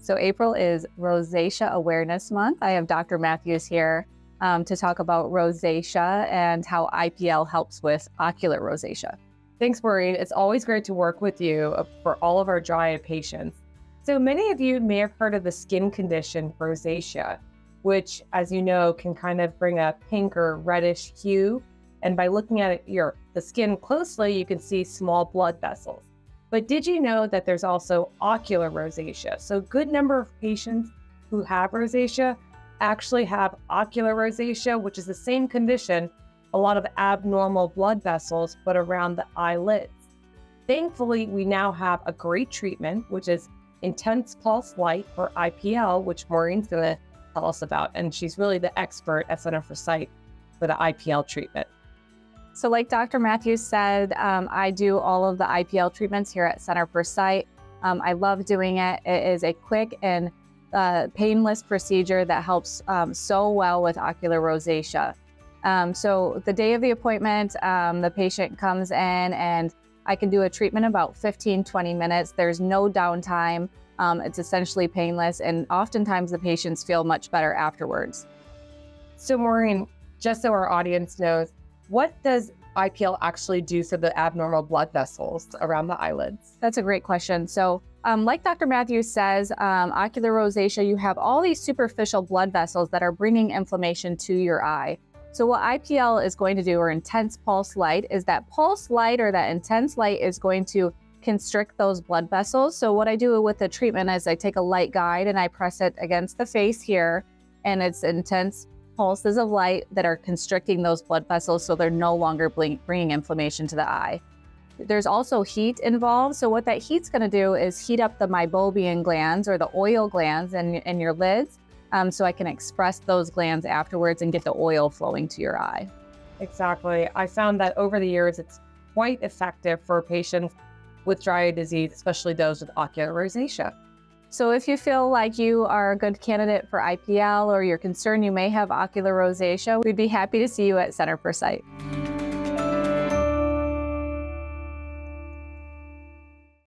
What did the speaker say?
So April is Rosacea Awareness Month. I have Dr. Mathews here to talk about rosacea and how IPL helps with ocular rosacea. Thanks, Maureen. It's always great to work with you for all of our dry eye patients. So many of you may have heard of the skin condition rosacea, which, as you know, can kind of bring a pink or reddish hue. And by looking at the skin closely, you can see small blood vessels. But did you know that there's also ocular rosacea? So a good number of patients who have rosacea actually have ocular rosacea, which is the same condition, a lot of abnormal blood vessels, but around the eyelids. Thankfully, we now have a great treatment, which is intense pulse light, or IPL, which Maureen's going to tell us about. And she's really the expert at Center for Sight for the IPL treatment. So like Dr. Mathews said, I do all of the IPL treatments here at Center for Sight. I love doing it. It is a quick and painless procedure that helps so well with ocular rosacea. So the day of the appointment, the patient comes in and I can do a treatment about 15-20 minutes. There's no downtime. It's essentially painless, and oftentimes the patients feel much better afterwards. So Maureen, just so our audience knows, what does IPL actually do to the abnormal blood vessels around the eyelids? That's a great question. So like Dr. Mathews says, ocular rosacea, you have all these superficial blood vessels that are bringing inflammation to your eye. So what IPL is going to do, or intense pulse light, is that pulse light or that intense light is going to constrict those blood vessels. So what I do with the treatment is I take a light guide and I press it against the face here, and it's intense pulses of light that are constricting those blood vessels so they're no longer bringing inflammation to the eye. There's also heat involved. So what that heat's going to do is heat up the meibomian glands, or the oil glands in your lids, so I can express those glands afterwards and get the oil flowing to your eye. Exactly. I found that over the years, it's quite effective for patients with dry eye disease, especially those with ocular rosacea. So if you feel like you are a good candidate for IPL, or you're concerned you may have ocular rosacea, we'd be happy to see you at Center for Sight.